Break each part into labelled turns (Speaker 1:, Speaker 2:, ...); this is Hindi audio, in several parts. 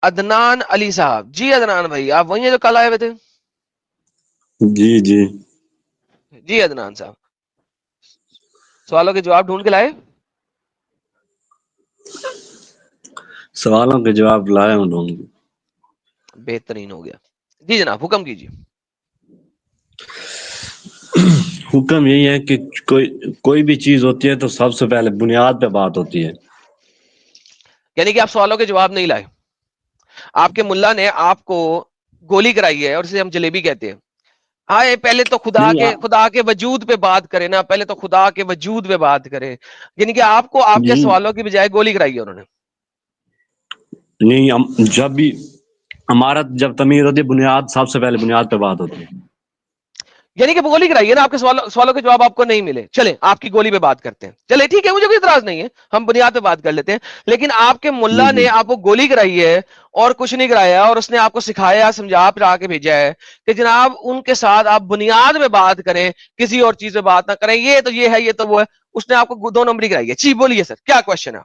Speaker 1: अदनान अली साहब। जी अदनान भाई, आप वही हैं जो कल आए हुए थे?
Speaker 2: जी जी।
Speaker 1: जी अदनान साहब, सवालों के जवाब ढूंढ के लाए?
Speaker 2: सवालों के जवाब लाया हूँ ढूंढ के।
Speaker 1: बेहतरीन हो गया। जी जनाब, हुक्म कीजिए।
Speaker 2: हुक्म यही है कि कोई कोई भी चीज होती है तो सबसे पहले बुनियाद पे बात होती है।
Speaker 1: यानी कि आप सवालों के जवाब नहीं लाए। आपके मुल्ला ने आपको गोली कराई है और इसे हम जलेबी कहते हैं। हाँ, ये पहले तो
Speaker 2: नहीं
Speaker 1: खुदा के वजूद पे बात करें ना, पहले तो खुदा के वजूद पे बात करें। यानी कि आपको आपके
Speaker 2: नहीं
Speaker 1: सवालों की बजाय गोली कराई है उन्होंने।
Speaker 2: नहीं जब भी हमारा जब तमीज होती है, बुनियाद सबसे पहले बुनियाद पे बात होती है।
Speaker 1: यानी कि गोली कराई है ना, आपके सवालों के जवाब आपको नहीं मिले। चले आपकी गोली पे बात करते हैं, चले ठीक है, मुझे कोई इतराज नहीं है, हम बुनियाद पे बात कर लेते हैं। लेकिन आपके
Speaker 2: जी
Speaker 1: मुल्ला
Speaker 2: जी।
Speaker 1: ने आपको गोली कराई है और कुछ नहीं कराया, और उसने आपको सिखाया, समझा फिरा के भेजा है कि जनाब उनके साथ आप बुनियाद पे बात करें, किसी और चीज पे बात ना करें। ये तो ये है, ये तो वो है। उसने आपको 2 नंबरी कराई है। जी बोलिए सर, क्या क्वेश्चन है?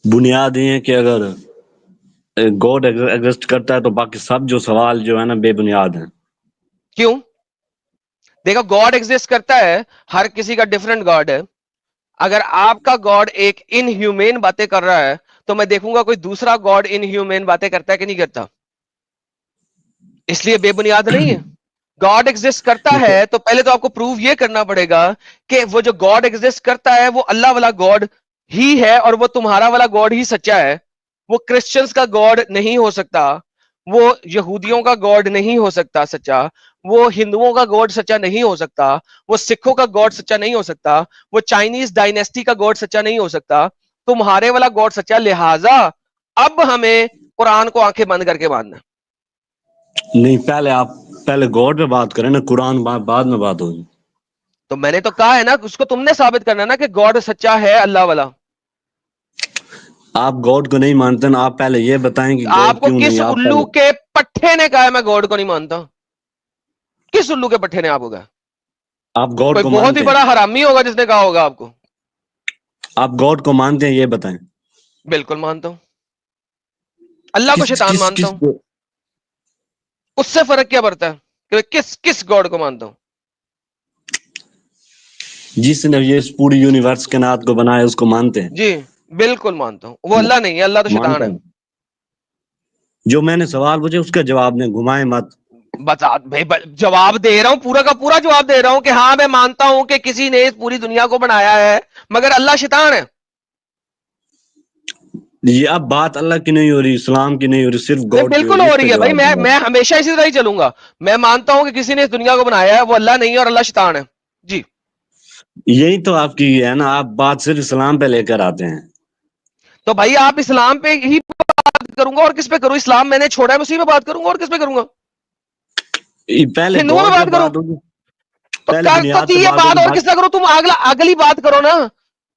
Speaker 2: बुनियाद ये है कि अगर गॉड एग्जिस्ट करता है तो बाकी सब जो सवाल जो है ना बेबुनियाद है।
Speaker 1: क्यों? देखो, गॉड एग्जिस्ट करता है, हर किसी का डिफरेंट गॉड है। अगर आपका गॉड एक इनह्यूमेन बातें कर रहा है, तो मैं देखूंगा कोई दूसरा गॉड इनह्यूमेन बातें करता है कि नहीं करता। इसलिए बेबुनियाद नहीं है। गॉड एग्जिस्ट करता
Speaker 2: नहीं तो
Speaker 1: है तो पहले तो आपको प्रूव ये करना पड़ेगा कि वो जो गॉड एग्जिस्ट करता है वो अल्लाह वाला गॉड ही है, और वो तुम्हारा वाला गॉड ही सच्चा है। वो क्रिश्चियंस का गॉड नहीं हो सकता, वो यहूदियों का गॉड नहीं हो सकता सच्चा, वो हिंदुओं का गॉड सच्चा नहीं हो सकता, वो सिखों का गॉड सच्चा नहीं हो सकता, वो चाइनीज डायनेस्टी का गॉड सच्चा नहीं हो सकता। तुम्हारे वाला गॉड सच्चा। लिहाजा अब हमें कुरान को आंखें बंद करके मानना है।
Speaker 2: नहीं, पहले गॉड पे बात करें ना, कुरान बाद में बात होगी।
Speaker 1: तो मैंने तो कहा है ना, उसको तुमने साबित करना ना कि गॉड सच्चा है, अल्लाह वाला।
Speaker 2: आप गॉड को नहीं मानते ना, आप पहले ये बताएं कि गॉड
Speaker 1: आपको
Speaker 2: क्यों नहीं
Speaker 1: किस
Speaker 2: है, आप
Speaker 1: उल्लू
Speaker 2: पहले।
Speaker 1: के पट्टे ने कहा है मैं गॉड को नहीं मानता? किस उल्लू के पट्टे ने आपको कहा?
Speaker 2: आप गॉड
Speaker 1: कोई
Speaker 2: को
Speaker 1: बहुत ही
Speaker 2: मानते
Speaker 1: बड़ा
Speaker 2: हैं?
Speaker 1: हरामी होगा जिसने कहा होगा आपको।
Speaker 2: आप गॉड को मानते हैं, ये बताएं।
Speaker 1: बिल्कुल मानता हूं। अल्लाह को
Speaker 2: किस
Speaker 1: शैतान
Speaker 2: किस
Speaker 1: मानता
Speaker 2: किस
Speaker 1: हूं। उससे फर्क क्या पड़ता है कि किस किस गॉड को मानता हूं?
Speaker 2: जिसने ये इस पूरी यूनिवर्स के नाथ को बनाया उसको मानते हैं?
Speaker 1: जी बिल्कुल मानता हूं। वो अल्लाह नहीं है, अल्लाह तो शैतान
Speaker 2: मानता
Speaker 1: है।
Speaker 2: हूं। जो मैंने सवाल पूछे उसका जवाब ने घुमाए मत।
Speaker 1: बता भाई, जवाब दे रहा हूं, पूरा का पूरा जवाब दे रहा हूं कि हाँ मैं मानता हूं कि किसी ने इस पूरी दुनिया को बनाया है, मगर अल्लाह शैतान है।
Speaker 2: ये अब बात अल्लाह की नहीं हो रही, इस्लाम की नहीं हो रही, सिर्फ
Speaker 1: नहीं
Speaker 2: गॉड की हो
Speaker 1: बिल्कुल
Speaker 2: रही,
Speaker 1: हो
Speaker 2: इस
Speaker 1: रही
Speaker 2: पे
Speaker 1: है भाई,
Speaker 2: जवाब
Speaker 1: मैं
Speaker 2: दूंगा।
Speaker 1: हमेशा इसी तरह ही चलूंगा। मैं मानता हूं कि किसी ने इस दुनिया को बनाया है, वो अल्लाह नहीं है और अल्लाह शैतान है। जी।
Speaker 2: यही तो आपकी है ना, आप बात सिर्फ इस्लाम पे लेकर आते हैं।
Speaker 1: तो भाई आप इस्लाम पे ही बात करूंगा, और किस पे करूं? इस्लाम मैंने छोड़ा है, उसी पे बात करूंगा, और किस पे करूंगा?
Speaker 2: पहले
Speaker 1: हिंदुओं में
Speaker 2: गॉड पे
Speaker 1: बात करूं?
Speaker 2: बात होगी।
Speaker 1: तो
Speaker 2: पहले
Speaker 1: कर तो
Speaker 2: बुनियाद पे
Speaker 1: दी ये
Speaker 2: बात
Speaker 1: बात,
Speaker 2: होगी
Speaker 1: और किसका करूं? तुम अगला अगली बात करो ना,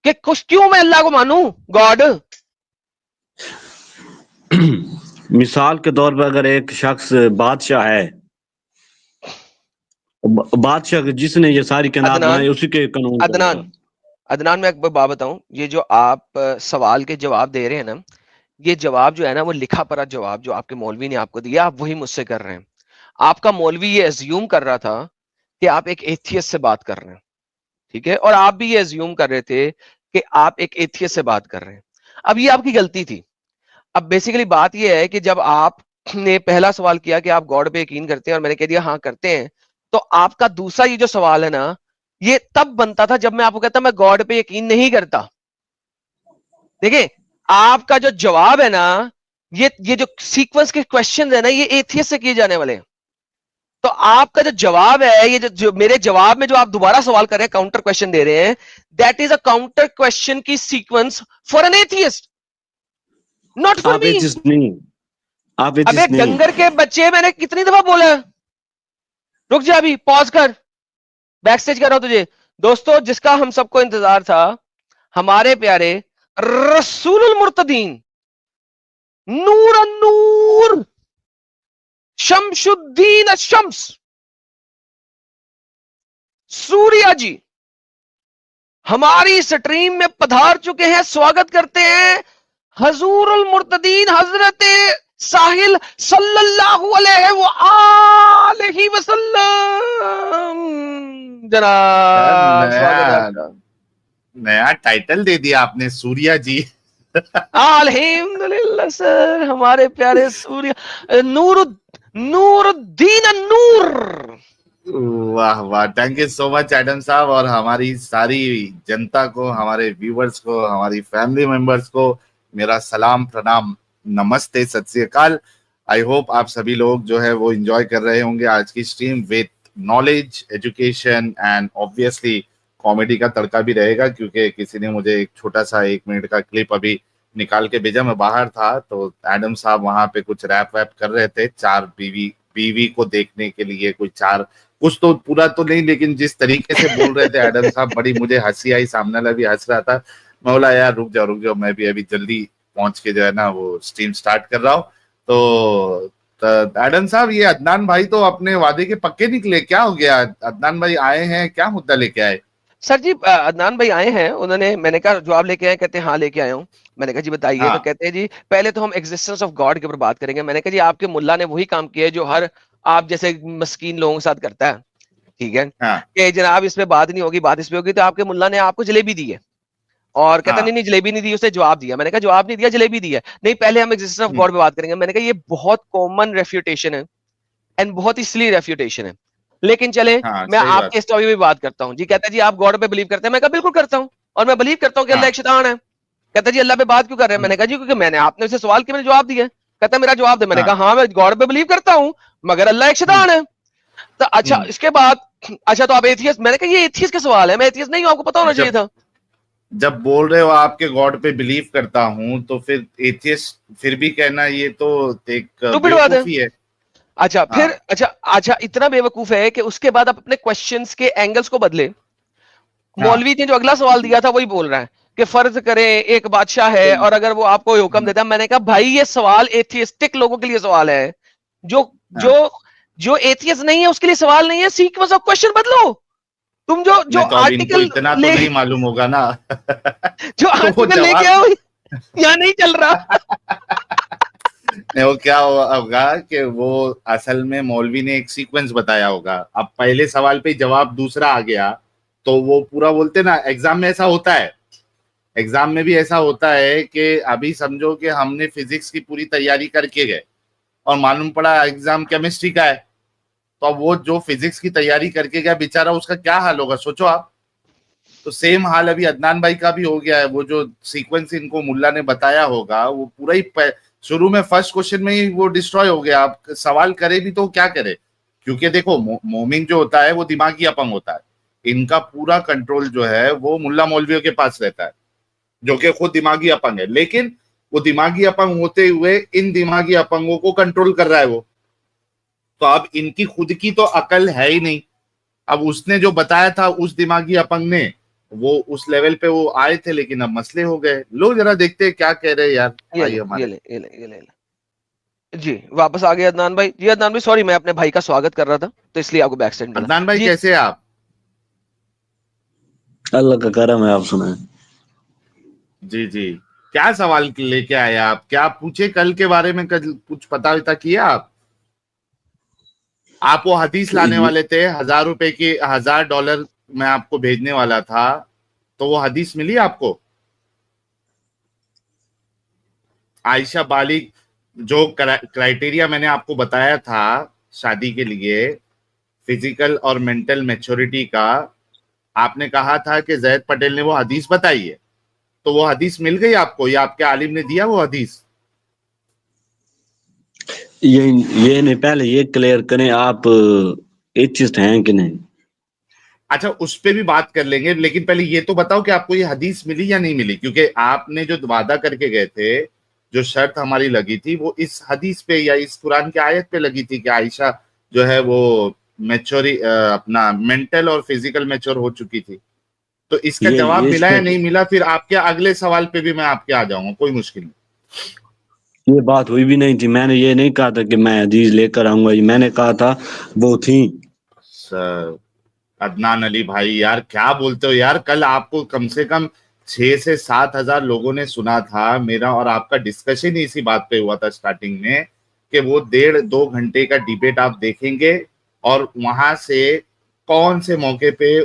Speaker 1: कि कुछ क्यों मैं अल्लाह को मानूं, गॉड।
Speaker 2: मिसाल के तौर पर अगर एक शख्स बादशाह है, बादशाह जिसने ये सारी कायनात बनाई
Speaker 1: अदनान,
Speaker 2: उसी के कानून चलेगा।
Speaker 1: अदनान, अदनान, मैं एक बात बताऊं, ये जो आप सवाल के जवाब दे रहे हैं ना, ये जवाब जो है ना, वो लिखा पढ़ा जवाब जो आपके मौलवी ने आपको दिया, आप वही मुझसे कर रहे हैं। आपका मौलवी ये एज्यूम कर रहा था कि आप एक एथियस्ट से बात कर रहे हैं, ठीक है, और आप भी ये एज्यूम कर रहे थे कि आप एक एथियस्ट से बात कर रहे हैं। अब ये आपकी गलती थी। अब बेसिकली बात ये है कि जब आपने पहला सवाल किया कि आप गॉड पे यकीन करते हैं, और मैंने कह दिया हाँ करते हैं, तो आपका दूसरा ये जो सवाल है ना, ये तब बनता था जब मैं आपको कहता मैं गॉड पे यकीन नहीं करता। देखिए, आपका जो जवाब है ना, ये जो सीक्वेंस के क्वेश्चन है ना, ये एथियस्ट से किए जाने वाले हैं। तो आपका जो जवाब है, ये जो मेरे जवाब में जो आप दोबारा सवाल कर रहे हैं, काउंटर क्वेश्चन दे रहे हैं, that is a counter question की sequence for an atheist, not for
Speaker 2: आप
Speaker 1: मी।
Speaker 2: एथिस्ट नहीं, आप
Speaker 1: अबे
Speaker 2: एथिस्ट नहीं।
Speaker 1: डंगर के बच्चे, मैंने कितनी दफा बोला है? रुक जा, अभी पॉज कर, बैक स्टेज कर रहा हूं तुझे। दोस्तों, जिसका हम सबको इंतजार था, हमारे प्यारे रसूलुल मुर्तदीन, नूर नूर, शमशुद्दीन शम्स, सूर्या जी हमारी स्ट्रीम में पधार चुके हैं। स्वागत करते हैं हजूरुल मुर्तदीन हजरत साहिल सल्लल्लाहु अलैहि वसल्लम। जनाब स्वागत है
Speaker 3: नया
Speaker 1: आपका।
Speaker 3: नया टाइटल दे दिया आपने, सूर्या जी।
Speaker 1: अल्हम्दुलिल्लाह सर, हमारे प्यारे सूर्य नूर नूरुद्दीन नूर।
Speaker 3: वाह वाह, thank you so much Adam साहब। और हमारी सारी जनता को, हमारे व्यूवर्स को, हमारी फैमिली मेंबर्स को मेरा सलाम, प्रणाम, नमस्ते, सत श्री अकाल। आई होप आप सभी लोग जो है वो एंजॉय कर रहे होंगे आज की stream with knowledge, education and obviously comedy का तड़का भी रहेगा, क्योंकि किसी ने मुझे एक छोटा सा 1 मिनट का क्लिप अभी निकाल के भेजा। मैं बाहर था तो एडम साहब वहां पे कुछ रैप वैप कर रहे थे, चार बीवी बीवी को देखने के लिए, कोई चार, कुछ तो पूरा तो नहीं, लेकिन जिस तरीके से बोल रहे थे एडम साहब, बड़ी मुझे हंसी आई, सामने वाला भी हंस रहा था। मैं बोला यार रुक जाओ, मैं भी अभी जल्दी पहुंच के जो है ना वो स्ट्रीम स्टार्ट कर रहा हूँ। तो एडम साहब, ये अदनान भाई तो अपने वादे के पक्के निकले, क्या हो गया? अदनान भाई आए हैं, क्या मुद्दा लेके आए?
Speaker 1: सर जी अदनान भाई आए हैं, उन्होंने, मैंने कहा जवाब लेके आए, कहते हैं हाँ लेके आया हूँ। मैंने कहा जी बताइए, तो
Speaker 3: हाँ
Speaker 1: कहते हैं जी पहले तो हम एग्जिस्टेंस ऑफ गॉड के ऊपर बात करेंगे। मैंने कहा जी आपके मुल्ला ने वही काम किया है जो हर आप जैसे मस्कीन लोगों के साथ करता है, ठीक है,
Speaker 3: हाँ
Speaker 1: कि जनाब इस पे बात नहीं होगी, बात इस पे होगी। तो आपके मुल्ला ने आपको जलेबी दी है, और कहता
Speaker 3: हाँ।
Speaker 1: नहीं नहीं जलेबी नहीं दी, उसने जवाब दिया। मैंने कहा जवाब नहीं दिया, जलेबी दी है। नहीं पहले हम एग्जिस्टेंस ऑफ
Speaker 3: हम्म,
Speaker 1: गॉड पे बात करेंगे। मैंने कहा ये बहुत कॉमन रेफ्यूटेशन है एंड बहुत ही सिली रेफ्यूटेशन है, लेकिन चले
Speaker 3: हाँ
Speaker 1: मैं
Speaker 3: सही बात।
Speaker 1: आपके स्टोरी में बात करता हूँ। जी कहता है जी आप गॉड पे बिलीव करते हैं? मैं कहा बिल्कुल करता हूँ, और मैं बिलीव करता हूँ कि अल्लाह
Speaker 3: हाँ
Speaker 1: एक शैतान है। कहता है जी अल्लाह पे बात क्यों कर रहे हैं? मैंने कहा जी क्योंकि मैंने आपने उसे सवाल किया, मैंने जवाब दिया। कहता है मेरा जवाब दे। मैंने
Speaker 3: हाँ।
Speaker 1: कहा हाँ मैं गॉड पे बिलीव करता हूँ, मगर अल्लाह एक
Speaker 3: हम्म,
Speaker 1: शैतान है। तो अच्छा
Speaker 3: हम्म।
Speaker 1: इसके बाद, अच्छा तो आप एथियस्ट? मैंने कहा ये एथियस्ट का सवाल है, मैं एथियस्ट नहीं हूं, आपको पता होना चाहिए
Speaker 3: जब
Speaker 1: था।
Speaker 3: जब बोल रहे हो आपके गॉड पे बिलीव करता हूं, तो फिर एथियस्ट फिर भी कहना, ये तो एक
Speaker 1: स्टूपिड बात है।
Speaker 3: बेवकूफी है।
Speaker 1: अच्छा फिर
Speaker 3: हाँ
Speaker 1: अच्छा अच्छा इतना बेवकूफ है कि उसके बाद आप अपने क्वेश्चंस के एंगल्स को बदले।
Speaker 3: हाँ
Speaker 1: मौलवी ने जो अगला सवाल दिया था वही बोल रहा है कि फर्ज करें एक बादशाह है और अगर वो आपको हुक्म देता है। मैंने कहा भाई ये सवाल एथियस्टिक लोगों के लिए सवाल है, जो
Speaker 3: हाँ।
Speaker 1: जो जो एथियस्ट नहीं है उसके लिए सवाल नहीं है। सीक्वेंस ऑफ क्वेश्चन बदलो। तुम जो जो
Speaker 3: नहीं तो अब इनको
Speaker 1: आर्टिकल
Speaker 3: इतना तो
Speaker 1: ले
Speaker 3: नहीं मालूम होगा ना।
Speaker 1: जो
Speaker 3: तो वो
Speaker 1: आर्टिकल लेके
Speaker 3: जवाब
Speaker 1: आओ यहाँ नहीं चल रहा।
Speaker 3: नहीं, वो क्या होगा कि वो असल में मौलवी ने एक सीक्वेंस बताया होगा। अब पहले सवाल पे जवाब दूसरा आ गया, तो वो पूरा बोलते ना, एग्जाम में ऐसा होता है। एग्जाम में भी ऐसा होता है कि अभी समझो कि हमने फिजिक्स की पूरी तैयारी करके गए और मालूम पड़ा एग्जाम केमिस्ट्री का है, तो अब वो जो फिजिक्स की तैयारी करके गया बेचारा, उसका क्या हाल होगा सोचो आप। तो सेम हाल अभी अदनान भाई का भी हो गया है। वो जो सीक्वेंस इनको मुल्ला ने बताया होगा, वो पूरा ही शुरू में फर्स्ट क्वेश्चन में ही वो डिस्ट्रॉय हो गया। आप सवाल करे भी तो क्या करे, क्योंकि देखो मोमिन जो होता है वो दिमागी अपंग होता है। इनका पूरा कंट्रोल जो है वो मुल्ला मौलवियों के पास रहता है, जो कि खुद दिमागी अपंग है, लेकिन वो दिमागी अपंग होते हुए इन दिमागी अपंगों को कंट्रोल कर रहा है वो। तो अब इनकी खुद की तो अकल है ही नहीं। अब उसने जो बताया था उस दिमागी अपंग ने, वो उस लेवल पे वो आए थे, लेकिन अब मसले हो गए। लोग जरा देखते हैं क्या कह रहे हैं यार
Speaker 1: ये
Speaker 3: भाई
Speaker 1: ले ये
Speaker 3: हमारे।
Speaker 1: ले ये ले ये ले जी वापस आ गए अदनान भाई। जी अदनान भाई सॉरी, मैं अपने भाई का स्वागत कर रहा था तो इसलिए आपको बैक साइड मिला
Speaker 3: अदनान भाई
Speaker 1: जी।
Speaker 3: कैसे हैं आप?
Speaker 2: अल्लाह का करम है, आप सुनाए।
Speaker 3: जी जी। क्या सवाल लेके आए आप? क्या पूछे कल के बारे में? कल कुछ पता वता किया आप वो हदीस लाने
Speaker 2: ये
Speaker 3: वाले थे, ₹1000 की, $1000 मैं आपको भेजने वाला था, तो वो हदीस मिली आपको? आयशा बालिग, जो क्राइटेरिया मैंने आपको बताया था शादी के लिए, फिजिकल और मेंटल मैच्योरिटी का, आपने कहा था कि जैद पटेल ने वो हदीस बताई है, तो वो हदीस मिल गई आपको या आपके आलिम ने दिया वो हदीस?
Speaker 2: ये नहीं, पहले ये क्लियर करें, आप एथिस्ट हैं कि नहीं?
Speaker 3: अच्छा, उस पे भी बात कर लेंगे, लेकिन पहले ये तो बताओ कि आपको ये हदीस मिली या नहीं मिली, क्योंकि आपने जो वादा करके गए थे, जो शर्त हमारी लगी थी, वो इस हदीस पे या इस कुरान की आयत पे लगी थी कि आयशा जो है वो मैच्योरी, अपना मेंटल और फिजिकल मैच्योर हो चुकी थी। तो इसका जवाब
Speaker 2: ये इस
Speaker 3: मिला
Speaker 2: पे
Speaker 3: या नहीं मिला, फिर आपके अगले सवाल पे भी मैं आपके आ जाऊंगा, कोई मुश्किल नहीं।
Speaker 2: ये बात हुई भी नहीं थी। मैंने ये नहीं कहा था कि मैं हदीस लेकर आऊंगा, मैंने कहा था वो थी।
Speaker 3: सर, अदनान अली भाई यार क्या बोलते हो यार, कल आपको कम से कम 6 से 7 हजार लोगों ने सुना था। मेरा और आपका डिस्कशन ही इसी बात पे हुआ था स्टार्टिंग में कि वो 1.5-2 घंटे का डिबेट आप देखेंगे और वहां से कौन से मौके पे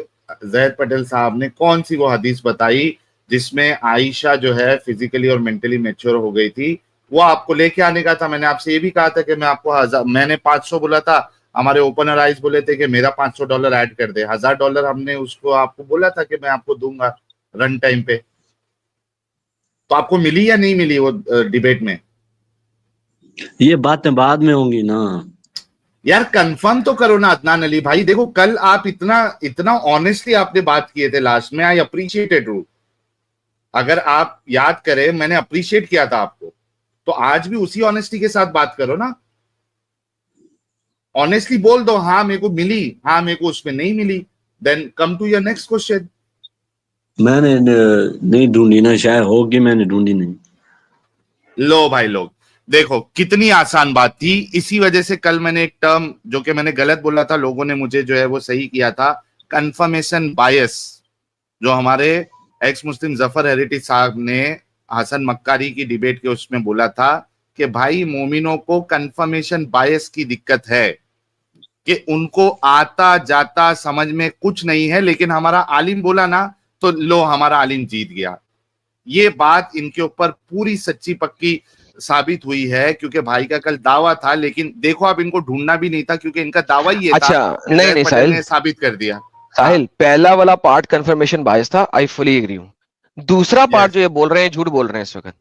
Speaker 3: जैद पटेल साहब ने कौन सी वो हदीस बताई जिसमें आयशा जो है फिजिकली और मेंटली मैच्योर हो गई थी, वो आपको लेके आने का था। मैंने आपसे ये भी कहा था कि मैं आपको मैंने 500 बोला था, हमारे ओपनर आइस बोले थे कि मेरा $500 ऐड कर दे। $1000 हमने उसको आपको बोला था कि मैं आपको दूंगा रन टाइम पे। तो आपको मिली या नहीं मिली वो डिबेट में?
Speaker 2: ये बातें बाद में होंगी ना
Speaker 3: यार कंफर्म तो करो ना अदनान अली भाई। देखो कल आप इतना इतना ऑनेस्टली आपने बात किए थे लास्ट में, आई अप्रिशिएटेड यू। अगर आप याद करें मैंने अप्रिशिएट किया था आपको, तो आज भी उसी ऑनेस्टी के साथ बात करो ना। ऑनेस्टली बोल दो, हाँ मेरे को मिली, हाँ मेरे को उसमें नहीं मिली, then come to your next question.
Speaker 2: मैंने नहीं ढूंढी ना, शायद होगी, मैंने ढूंढी नहीं।
Speaker 3: लो भाई लोग देखो कितनी आसान बात थी। इसी वजह से कल मैंने एक टर्म जो कि मैंने गलत बोला था, लोगों ने मुझे जो है वो सही किया था, कंफर्मेशन बायस, जो हमारे एक्स मुस्लिम जफर हेरिटेज साहब ने हसन मक्कारी की डिबेट के उसमें बोला था कि भाई मोमिनों को कंफर्मेशन बायस की दिक्कत है कि उनको आता जाता समझ में कुछ नहीं है, लेकिन हमारा आलिम बोला ना तो लो हमारा आलिम जीत गया। ये बात इनके ऊपर पूरी सच्ची पक्की साबित हुई है, क्योंकि भाई का कल दावा था, लेकिन देखो आप इनको ढूंढना भी नहीं था क्योंकि इनका दावा ही ये था।
Speaker 1: अच्छा नहीं नहीं
Speaker 3: पटेल
Speaker 1: साहिल,
Speaker 3: ने साबित कर दिया।
Speaker 1: साहिल पहला वाला पार्ट कंफर्मेशन बायस था, आई फुली एग्री हूं। दूसरा पार्ट
Speaker 3: यस,
Speaker 1: जो ये बोल रहे हैं झूठ बोल रहे हैं इस वक्त,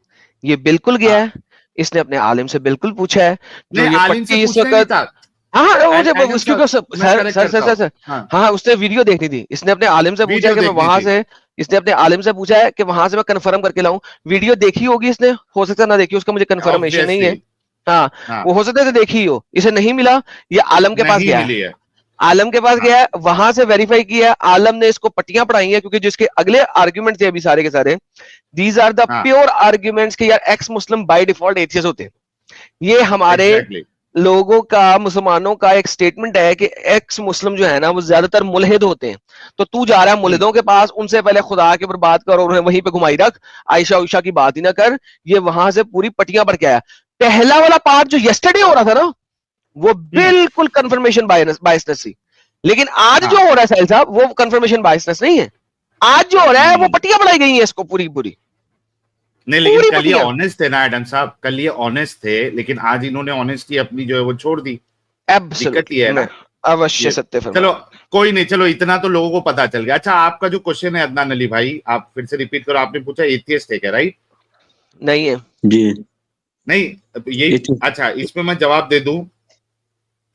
Speaker 1: ये बिल्कुल गया
Speaker 3: हाँ,
Speaker 1: है, इसने अपने आलिम से बिल्कुल पूछा है जो
Speaker 3: नहीं
Speaker 1: ये
Speaker 3: आलिम से
Speaker 1: पट्टी इस
Speaker 3: पूछना ही नहीं
Speaker 1: वक्त।
Speaker 3: था।
Speaker 1: हाँ हाँ, मुझे
Speaker 3: एडम
Speaker 1: उसकी
Speaker 3: साहब मैं
Speaker 1: सर
Speaker 3: करेक्ट
Speaker 1: सर सर
Speaker 3: करता
Speaker 1: सर,
Speaker 3: हूँ।
Speaker 1: सर
Speaker 3: हाँ,
Speaker 1: हाँ उसने वीडियो देखनी थी, इसने अपने आलिम से पूछा है
Speaker 3: वीडियो
Speaker 1: कि मैं
Speaker 3: देखनी
Speaker 1: वहां
Speaker 3: थी।
Speaker 1: से, इसने अपने आलिम से पूछा है कि वहां से मैं कंफर्म करके लाऊं। वीडियो देखी होगी इसने, हो सकता है ना देखी, उसका मुझे कंफर्मेशन नहीं
Speaker 3: ऑब्वियसली,
Speaker 1: है। हाँ
Speaker 3: हाँ,
Speaker 1: वो हो सकता है देखी ही हो, इसे नहीं मिला, ये आलम के पास
Speaker 3: नहीं
Speaker 1: गया है,
Speaker 3: मिली है।
Speaker 1: आलम के पास
Speaker 3: हाँ,
Speaker 1: गया है, वहां से वेरीफाई किया, आलम ने इसको पट्टियां पढ़ाई हैं, क्योंकि जिसके अगले आर्ग्यूमेंट थे अभी सारे के सारे, दीज आर द
Speaker 3: हाँ,
Speaker 1: प्योर आर्ग्यूमेंट्स कि यार x Muslim by default atheist होते हैं। ये हमारे
Speaker 3: एग्जैक्टली,
Speaker 1: लोगों का, मुसलमानों का एक स्टेटमेंट है कि एक्स मुस्लिम जो है ना वो ज्यादातर मुलहिद होते हैं। तो तू जा रहा है मुलहिदों के पास, उनसे पहले खुदा के ऊपर बात कर और उन्हें वहीं पे घुमाई रख, आयशा उषा की बात ही ना कर। ये वहां से पूरी पट्टियां पढ़ के आया। पहला वाला पार्ट जो यस्टरडे हो रहा था ना, वो बिल्कुल कंफर्मेशन बायसनेस थी। लेकिन आज जो
Speaker 3: हाँ,
Speaker 1: हो रहा है साहिल साहब, वो कंफर्मेशन बायसनेस नहीं है। आज जो हो रहा है वो पट्टियां पढ़ाई गई हैं इसको, पूरी पूरी
Speaker 3: नहीं लेकिन
Speaker 1: पूरी
Speaker 3: कल ये
Speaker 1: पट्टियां।
Speaker 3: ऑनेस्ट थे ना एडम साहब, कल ये ऑनेस्ट थे, लेकिन आज इन्होंने ऑनेस्टी अपनी जो है वो छोड़ दी। दिक्कत ये
Speaker 1: एब्सोल्युटली,
Speaker 3: है
Speaker 1: मैं
Speaker 3: ना
Speaker 1: अवश्य
Speaker 3: ये।
Speaker 1: सत्य फरमा
Speaker 3: चलो
Speaker 1: रहा हूं।
Speaker 3: कोई नहीं, चलो इतना तो लोगों को पता चल गया। अच्छा आपका जो क्वेश्चन है अदनान अली भाई, आप फिर से रिपीट करो। आपने पूछा एथियस्ट है क्या, राइट?
Speaker 1: नहीं है।
Speaker 2: जी
Speaker 3: नहीं यही। अच्छा इसमें मैं जवाब दे दूं।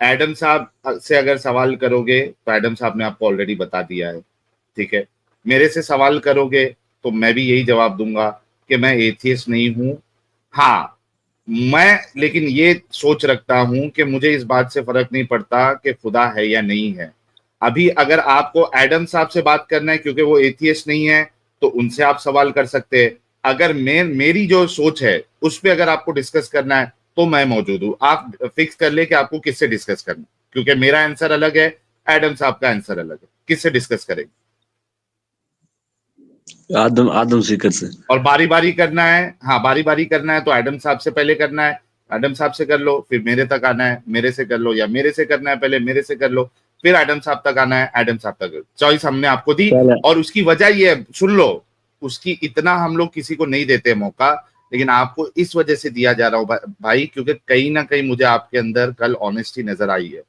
Speaker 3: एडम साहब से अगर सवाल करोगे तो एडम साहब ने आपको ऑलरेडी बता दिया है, ठीक है। मेरे से सवाल करोगे तो मैं भी यही जवाब दूंगा कि मैं एथियस्ट नहीं हूं। हाँ मैं लेकिन ये सोच रखता हूं कि मुझे इस बात से फर्क नहीं पड़ता कि खुदा है या नहीं है। अभी अगर आपको एडम साहब से बात करना है क्योंकि वो एथियस्ट नहीं है, तो उनसे आप सवाल कर सकते हैं। अगर मेरी जो सोच है उस पर अगर आपको डिस्कस करना है तो मैं मौजूद हूं। आप फिक्स कर ले कि आपको किससे डिस्कस करना है, क्योंकि मेरा आंसर अलग है, एडम साहब का आंसर अलग है। किससे डिस्कस करेंगे?
Speaker 2: आदम आदम सीकर से।
Speaker 3: और बारी बारी करना है। हाँ बारी बारी करना है तो एडम साहब से पहले करना है, एडम साहब से कर लो, फिर मेरे तक आना है, मेरे से कर लो, या मेरे से करना है पहले, मेरे से कर लो, फिर एडम साहब तक आना है, एडम साहब तक। चॉइस हमने आपको दी,
Speaker 2: पहले
Speaker 3: और उसकी वजह ये है, सुन लो, उसकी इतना हम लोग किसी को नहीं देते मौका, लेकिन आपको इस वजह से दिया जा रहा हो भाई, क्योंकि कहीं ना कहीं मुझे आपके अंदर कल ऑनेस्टी नजर आई है,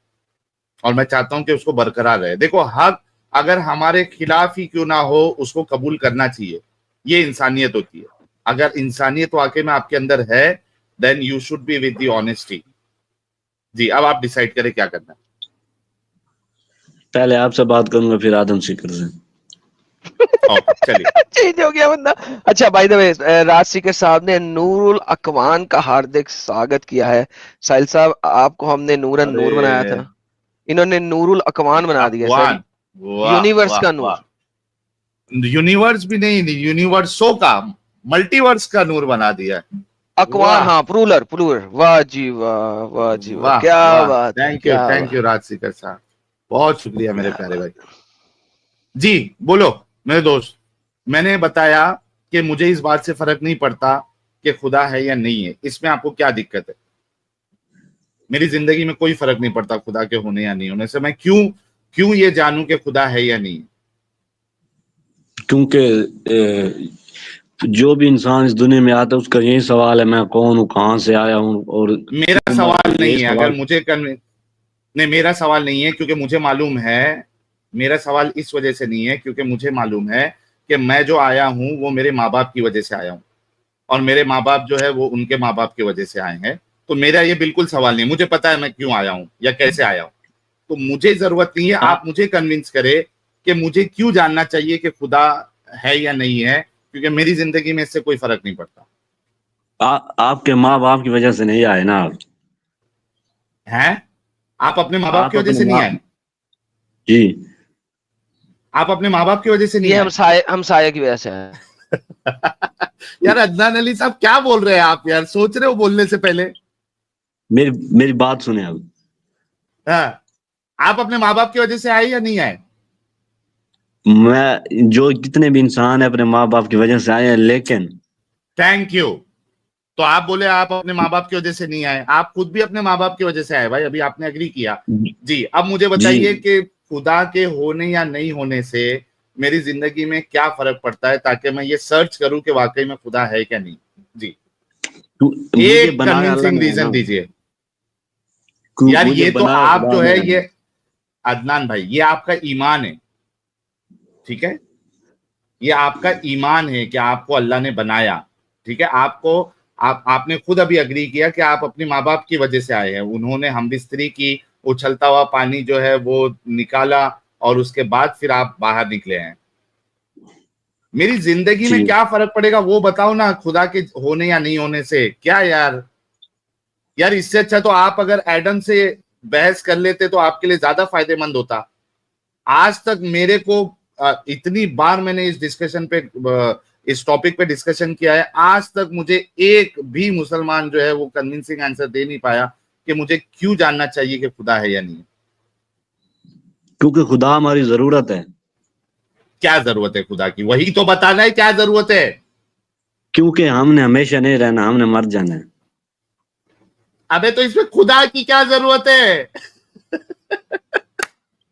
Speaker 3: और मैं चाहता हूं कि उसको बरकरार रहे। देखो हक अगर हमारे खिलाफ ही क्यों ना हो, उसको कबूल करना चाहिए, ये इंसानियत होती है। अगर इंसानियत वाकई में आपके अंदर है, then you should be with the honesty. जी अब आप डिसाइड करें क्या करना है।
Speaker 2: पहले आपसे बात करूंगा, फिर आदम सीकर से।
Speaker 3: ओके चलिए।
Speaker 1: चेंज हो गया बंदा। अच्छा बाय द वे, राज सीकर साहब ने नूरुल अकवान का हार्दिक स्वागत किया है। साहिल साहब आपको हमने नूरन
Speaker 3: अरे
Speaker 1: नूर बनाया था, इन्होंने नूरुल अकवान बना दिया साहिल,
Speaker 3: अकवान, वाह
Speaker 1: यूनिवर्स
Speaker 3: वाह
Speaker 1: का नूर।
Speaker 3: वाह। यूनिवर्स भी नहीं, यूनिवर्सों का, मल्टीवर्स का नूर बना दिया है।
Speaker 1: अकवान,
Speaker 3: वाह
Speaker 1: हाँ प्लूरल प्लूरल, वाह जी वाह, वाह जी वाह,
Speaker 3: वाह
Speaker 1: क्या
Speaker 3: वाह,
Speaker 1: बात है, क्या
Speaker 3: थैंक
Speaker 1: बात,
Speaker 3: यू राज सीकर साहब, बहुत शुक्रिया मेरे
Speaker 1: क्या
Speaker 3: प्यारे भाई।
Speaker 1: बात।
Speaker 3: जी बोलो मेरे दोस्त। मैंने बताया कि मुझे इस बात से फर्क नहीं पड़ता कि खुदा है या नहीं है, इसमें आपको क्या दिक्कत है? मेरी जिंदगी में कोई फर्क नहीं पड़ता खुदा के होने या नहीं होने से, मैं क्यों ये जानूं कि खुदा है या नहीं है?
Speaker 2: क्योंकि जो भी इंसान इस दुनिया में आता है उसका यही सवाल है, मैं कौन हूँ, कहाँ से आया हूँ। और
Speaker 3: मेरा सवाल नहीं है, अगर
Speaker 2: सवाल
Speaker 3: मुझे नहीं, मेरा सवाल नहीं है, क्योंकि मुझे मालूम है, मेरा सवाल इस वजह से नहीं है क्योंकि मुझे मालूम है कि मैं जो आया हूं वो मेरे माँ बाप की वजह से आया हूं, और मेरे माँ बाप जो है वो उनके माँ बाप की वजह से आए हैं। तो मेरा ये बिल्कुल सवाल नहीं, मुझे पता है मैं क्यों आया हूं या कैसे आया हूं। तो मुझे जरूरत नहीं है आप मुझे कन्विंस करें कि मुझे क्यों जानना चाहिए कि खुदा है या नहीं है, क्योंकि मेरी जिंदगी में इससे कोई फर्क नहीं पड़ता।
Speaker 2: आपके माँ बाप की वजह से नहीं आए ना आप?
Speaker 3: हैं? आप अपने माँ बाप
Speaker 2: आप
Speaker 3: की वजह
Speaker 2: अपने
Speaker 3: से नहीं
Speaker 2: माँ
Speaker 3: आए?
Speaker 2: जी
Speaker 3: आप अपने माँ बाप की वजह से नहीं
Speaker 1: ये
Speaker 3: आए?
Speaker 1: हमसाये की वजह से है।
Speaker 3: यार अदनान अली साहब क्या बोल रहे हैं आप यार, सोच रहे हो बोलने से पहले?
Speaker 2: मेरी मेरी बात सुने अब।
Speaker 3: हाँ, आप अपने माँ बाप की वजह से आए या नहीं आए?
Speaker 2: मैं जो कितने भी इंसान है अपने माँ बाप की वजह से आए हैं, लेकिन
Speaker 3: थैंक यू। तो आप बोले आप अपने माँ बाप की वजह से नहीं आए, आप खुद भी अपने माँ बाप की वजह से आए भाई, अभी आपने एग्री किया। जी, अब मुझे
Speaker 2: जी
Speaker 3: बताइए कि खुदा के होने या नहीं होने से मेरी जिंदगी में क्या फर्क पड़ता है, ताकि मैं ये सर्च करूं कि वाकई में खुदा है क्या नहीं। जी,
Speaker 2: मुझे
Speaker 3: एक
Speaker 2: बनाया अल्लाह
Speaker 3: कन्विंसिंग
Speaker 2: ने है ना,
Speaker 3: रीजन दीजिए। यार
Speaker 2: मुझे
Speaker 3: ये तो
Speaker 2: बनाया
Speaker 3: आप
Speaker 2: खुदा
Speaker 3: जो
Speaker 2: ने
Speaker 3: है
Speaker 2: है ना।
Speaker 3: ये अदनान भाई, ये आपका ईमान है, ठीक है? ये आपका ईमान है कि आपको अल्लाह ने बनाया, ठीक है? आपने खुद अभी अग्री किया कि आप अपने माँ बाप की वजह से आए हैं, उन्होंने हमबिस्तरी की, उछलता हुआ पानी जो है वो निकाला, और उसके बाद फिर आप बाहर निकले हैं। मेरी जिंदगी में
Speaker 2: जी
Speaker 3: क्या फर्क पड़ेगा वो बताओ ना, खुदा के होने या नहीं होने से क्या यार? यार इससे अच्छा तो आप अगर एडम से बहस कर लेते तो आपके लिए ज्यादा फायदेमंद होता। आज तक मेरे को इतनी बार मैंने इस डिस्कशन पे इस टॉपिक पे डिस्कशन किया है, आज तक मुझे एक भी मुसलमान जो है वो कन्विंसिंग आंसर दे नहीं पाया कि मुझे क्यों जानना चाहिए कि खुदा है या नहीं।
Speaker 2: क्योंकि खुदा हमारी जरूरत है।
Speaker 3: क्या जरूरत है खुदा की, वही तो बताना है, क्या जरूरत है?
Speaker 2: क्योंकि हमने हमेशा नहीं रहना, हमने मर जाना है।
Speaker 3: अबे तो इसमें खुदा की क्या जरूरत है?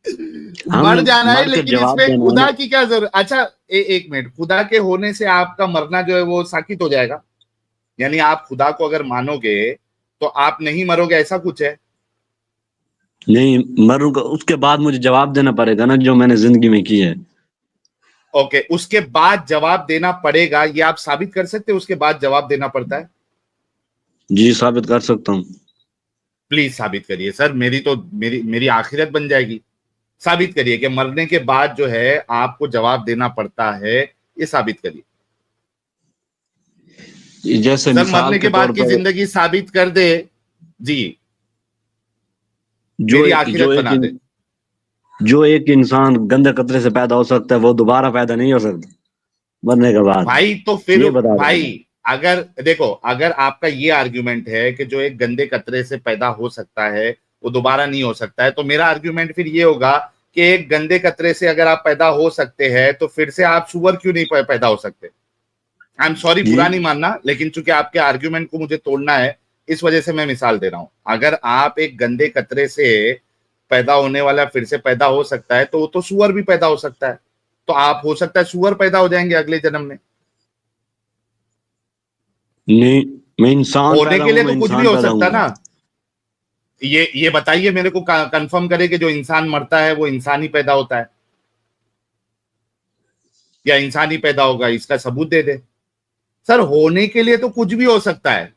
Speaker 3: मर
Speaker 2: हमने
Speaker 3: जाना है,
Speaker 2: मर के
Speaker 3: लेकिन
Speaker 2: जवाब
Speaker 3: इसमें
Speaker 2: देना है
Speaker 3: खुदा
Speaker 2: ना।
Speaker 3: की क्या जरूरत? अच्छा, एक मिनट, खुदा के होने से आपका मरना जो है वो साकित हो जाएगा? यानी आप खुदा को अगर मानोगे तो आप नहीं मरोगे, ऐसा कुछ है?
Speaker 2: नहीं मरूंगा, उसके बाद मुझे जवाब देना पड़ेगा ना जो मैंने जिंदगी में की है।
Speaker 3: ओके, उसके बाद जवाब देना पड़ेगा, ये आप साबित कर सकते हो उसके बाद जवाब देना पड़ता है?
Speaker 2: जी साबित कर सकता हूँ।
Speaker 3: प्लीज साबित करिए सर, मेरी तो मेरी मेरी आखिरत बन जाएगी। साबित करिए कि मरने के बाद जो है आपको जवाब देना पड़ता है, ये साबित करिए
Speaker 2: जैसे
Speaker 3: सर,
Speaker 2: मिसाल
Speaker 3: मरने
Speaker 2: के
Speaker 3: के
Speaker 2: तौर
Speaker 3: बाद की
Speaker 2: पर
Speaker 3: जिंदगी साबित कर दे। जी,
Speaker 2: जो
Speaker 3: मेरी
Speaker 2: जो
Speaker 3: आखिरत
Speaker 2: एक
Speaker 3: बना दे।
Speaker 2: जो एक इंसान गंदे कतरे से पैदा हो सकता है वो दोबारा पैदा नहीं हो सकता मरने के बाद।
Speaker 3: भाई तो फिर
Speaker 2: ये बता रहा
Speaker 3: भाई,
Speaker 2: हूँ।
Speaker 3: अगर देखो, अगर आपका ये आर्ग्यूमेंट है कि जो एक गंदे कतरे से पैदा हो सकता है वो दोबारा नहीं हो सकता है, तो मेरा आर्ग्यूमेंट फिर ये होगा कि एक गंदे कतरे से अगर आप पैदा हो सकते हैं तो फिर से आप सुअर क्यों नहीं पैदा हो सकते? आई एम सॉरी,
Speaker 2: जी
Speaker 3: बुरा नहीं मानना, लेकिन चूंकि आपके आर्ग्यूमेंट को मुझे तोड़ना है, इस वजह से मैं मिसाल दे रहा हूं। अगर आप एक गंदे कतरे से पैदा होने वाला फिर से पैदा हो सकता है, तो वो तो सुअर भी पैदा हो सकता है, तो आप हो सकता है सुअर पैदा हो जाएंगे अगले जन्म में।
Speaker 2: नहीं, मैं इंसान
Speaker 3: होने
Speaker 2: पैदा
Speaker 3: के
Speaker 2: हूँ,
Speaker 3: लिए
Speaker 2: मैं
Speaker 3: तो कुछ भी
Speaker 2: इंसान
Speaker 3: हो
Speaker 2: पैदा
Speaker 3: सकता
Speaker 2: हूँ।
Speaker 3: ना। ये बताइए मेरे को, कंफर्म करे कि जो इंसान मरता है वो इंसान ही पैदा होता है या इंसान ही पैदा होगा, इसका सबूत दे दे। सर, होने के लिए तो कुछ भी हो सकता है,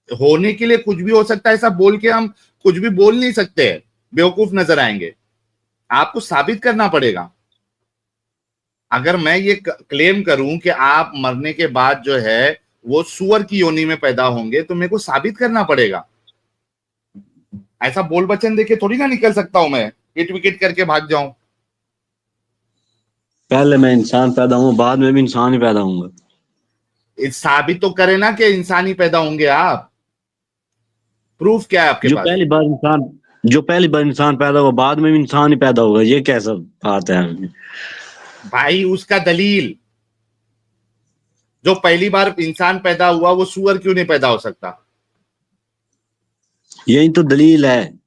Speaker 3: होने के लिए कुछ भी हो सकता है, ऐसा बोल के हम कुछ भी बोल नहीं सकते, बेवकूफ नजर आएंगे। आपको साबित करना पड़ेगा। अगर मैं ये क्लेम करूं कि आप मरने के बाद जो है वो सुअर की योनि में पैदा होंगे, तो मेरे को साबित करना पड़ेगा। ऐसा बोल बचन देके थोड़ी ना निकल सकता हूं मैं, हिट विकेट करके भाग जाऊं।
Speaker 2: पहले मैं इंसान पैदा हूँ, बाद में भी इंसान ही पैदा हूँ।
Speaker 3: साबित तो करे ना कि इंसान ही पैदा होंगे आप। प्रूफ क्या है आपके
Speaker 2: जो
Speaker 3: पास?
Speaker 2: पहली बार इंसान जो पहली बार इंसान पैदा होगा बाद में भी इंसान ही पैदा होगा, ये कैसा बात है?
Speaker 3: भाई उसका दलील, जो पहली बार इंसान पैदा हुआ वो सूअर क्यों नहीं पैदा हो सकता?
Speaker 2: यही तो दलील है।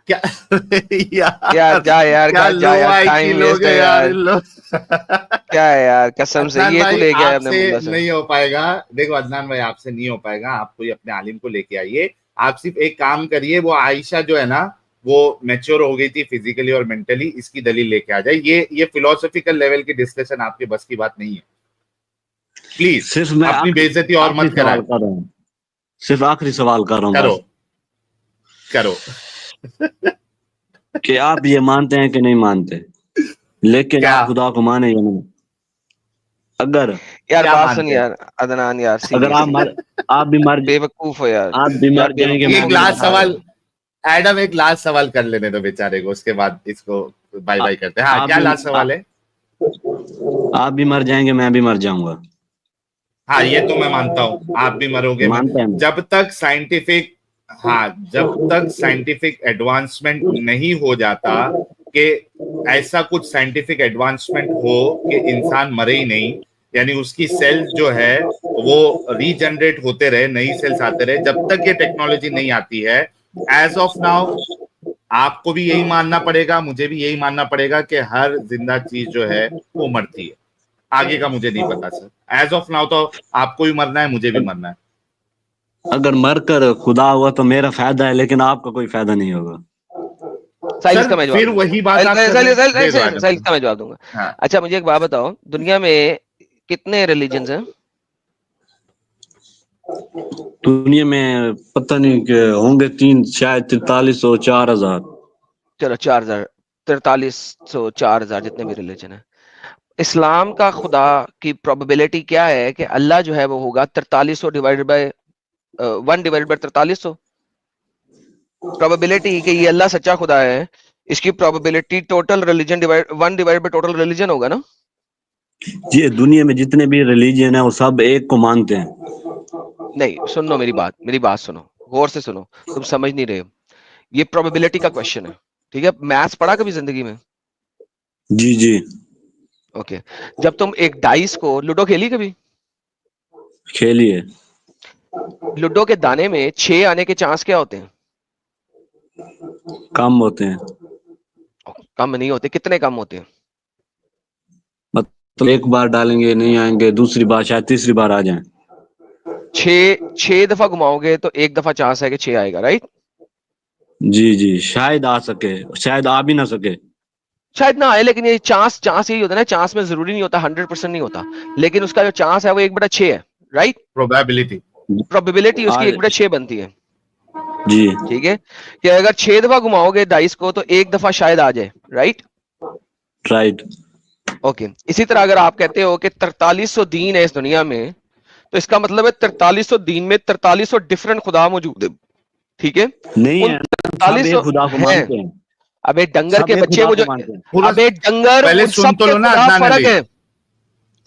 Speaker 3: क्या
Speaker 1: यार जा यार,
Speaker 3: क्या
Speaker 1: जा
Speaker 3: लो
Speaker 1: यार,
Speaker 3: आई की
Speaker 1: टाइम
Speaker 3: लोग
Speaker 1: वेस्ट
Speaker 3: है
Speaker 1: है
Speaker 3: यार
Speaker 1: यार।
Speaker 3: इन लोग।
Speaker 1: क्या है यार, कसम से
Speaker 3: अदनान
Speaker 1: ये तू
Speaker 3: भाई
Speaker 1: लेके आया अपने
Speaker 3: आपसे
Speaker 1: मुल्ला से।
Speaker 3: नहीं हो पाएगा। देखो अदनान भाई आपसे नहीं हो पाएगा, आप कोई अपने आलिम को लेके आइए। आप सिर्फ एक काम करिए, वो आयशा जो है ना वो मैच्योर हो गई थी फिजिकली और मेंटली, इसकी दलील लेके आ जाए। ये फिलोसॉफिकल लेवल की डिस्कशन आपके बस की बात नहीं है। प्लीज
Speaker 2: सिर्फ मैं
Speaker 3: अपनी बेइज्जती और
Speaker 2: आखिरी
Speaker 3: मत
Speaker 2: सवाल
Speaker 3: कराएं।
Speaker 2: कर रहा हूँ, सिर्फ आखिरी सवाल कर रहा हूँ
Speaker 3: करो
Speaker 2: बस,
Speaker 3: करो।
Speaker 2: कि आप ये मानते हैं कि नहीं मानते, लेकिन
Speaker 3: क्या
Speaker 2: आप खुदा को माने या नहीं? अगर
Speaker 1: यार
Speaker 3: क्या
Speaker 1: बात सुन
Speaker 3: मानते हैं?
Speaker 1: यार अदनान, यार
Speaker 2: अगर
Speaker 1: सीरियसली
Speaker 2: आप भी मर
Speaker 1: बेवकूफ हो यार।
Speaker 2: आप भी
Speaker 1: यार
Speaker 2: मर जाएंगे,
Speaker 1: बेवकूफी
Speaker 2: मैं
Speaker 3: एक
Speaker 2: भी
Speaker 1: की
Speaker 2: मर
Speaker 3: लास्ट
Speaker 1: दिखा रहे
Speaker 3: सवाल,
Speaker 1: हो।
Speaker 3: एडम एक लास्ट सवाल कर लेने दो बेचारे को, उसके बाद इसको बाय
Speaker 2: आ-
Speaker 3: बाय करते हैं। हाँ
Speaker 2: आप
Speaker 3: क्या
Speaker 2: भी
Speaker 3: लास्ट सवाल है?
Speaker 2: आप भी मर जाएंगे, मैं भी मर जाऊंगा।
Speaker 3: हाँ ये तो मैं मानता हूँ, आप भी मरोगे मैं,
Speaker 2: मानते हैं ना?
Speaker 3: जब तक साइंटिफिक, हाँ जब तक साइंटिफिक एडवांसमेंट नहीं हो जाता कि ऐसा कुछ साइंटिफिक एडवांसमेंट हो कि इंसान मरे ही नहीं, यानी उसकी सेल्स जो है वो रीजनरेट होते रहे, नई सेल्स आते रहे, जब तक ये टेक्नोलॉजी नहीं आती है, एज ऑफ नाउ आपको भी यही मानना पड़ेगा, मुझे भी यही मानना पड़ेगा कि हर जिंदा चीज जो है वो मरती है। आगे का मुझे नहीं पता सर, एज ऑफ नाउ तो आपको भी मरना है, मुझे भी मरना है।
Speaker 2: अगर मर कर खुदा हुआ तो मेरा फायदा है, लेकिन आपका कोई फायदा नहीं होगा।
Speaker 1: साहिल,
Speaker 3: सर
Speaker 1: इसका मैं जवाब
Speaker 3: फिर
Speaker 1: दूंगा।
Speaker 3: वही बात आप कर रहे हैं, दे दो आदम
Speaker 1: साहिल,
Speaker 3: को।
Speaker 1: इसका मैं जवाब दूंगा।
Speaker 3: हाँ
Speaker 1: अच्छा मुझे एक बात बताओ, दुनिया में कितने रिलीजन्स हैं?
Speaker 2: दुनिया में पता नहीं कि होंगे 3, शायद 4300, 4000।
Speaker 1: चलो 4,000, 4300, 4,000 जितने भी रिलीजन है। इस्लाम का खुदा की प्रोबेबिलिटी क्या है कि अल्लाह जो है वो होगा 4300 divided by 1 divided by 4300। Probability कि ये अल्लाह सच्चा खुदा है, इसकी probability total religion divide 1 divided by total religion होगा ना।
Speaker 2: ये दुनिया में जितने भी रिलीजन है वो सब एक को मानते हैं।
Speaker 1: नहीं सुनो मेरी बात सुनो, गौर से सुनो, तुम समझ नहीं रहे हो। ये प्रोबेबिलिटी का क्वेश्चन है, ठीक है? मैथ्स पढ़ा कभी जिंदगी में?
Speaker 2: जी जी,
Speaker 1: ओके। जब तुम एक डाइस को, लूडो खेली कभी?
Speaker 2: खेलिए।
Speaker 1: लूडो के दाने में 6 आने के चांस क्या होते हैं?
Speaker 2: कम होते हैं,
Speaker 1: कम नहीं होते, कितने कम होते हैं?
Speaker 2: मतलब एक बार डालेंगे नहीं आएंगे, दूसरी बार शायद तीसरी बार आ जाएं।
Speaker 1: 6 दफा घुमाओगे तो एक दफा चांस है कि 6 आएगा, राइट?
Speaker 2: जी जी, शायद आ सके, शायद आ भी ना सके।
Speaker 1: शायद ना आए, लेकिन ये चांस चांस यही होता है ना, चांस में जरूरी नहीं होता, 100% नहीं होता, लेकिन उसका जो चांस है वो 1/6 है, राइट?
Speaker 3: प्रोबेबिलिटी।
Speaker 1: प्रोबेबिलिटी उसकी
Speaker 2: आज
Speaker 1: 1/6 बनती है,
Speaker 2: जी,
Speaker 1: ठीक है? कि अगर 6 दफा घुमाओगे डाइस को तो एक दफा शायद आ जाए, राइट?
Speaker 2: राइट।
Speaker 1: ओके। इसी तरह अगर आप कहते हो कि 4300 दीन है इस दुनिया में, तो इसका मतलब है 4300 दीन में 4300 डिफरेंट खुदा मौजूद है, ठीक है?
Speaker 2: नहीं
Speaker 1: उन
Speaker 2: है, सब एक
Speaker 1: 4300
Speaker 2: खुदा को
Speaker 1: हैं।
Speaker 2: मानते हैं।
Speaker 1: अबे डंगर
Speaker 2: सब
Speaker 1: के
Speaker 2: एक
Speaker 1: बच्चे
Speaker 2: खुदा
Speaker 1: वो
Speaker 2: को
Speaker 1: जो,
Speaker 2: मानते हैं।
Speaker 3: पूरा
Speaker 1: अबे डंगर,
Speaker 3: पहले
Speaker 1: उन
Speaker 3: सुन तो
Speaker 1: सबके
Speaker 3: लो ना
Speaker 1: खुदा
Speaker 3: अदनान
Speaker 1: फर्क
Speaker 3: अली,
Speaker 1: है,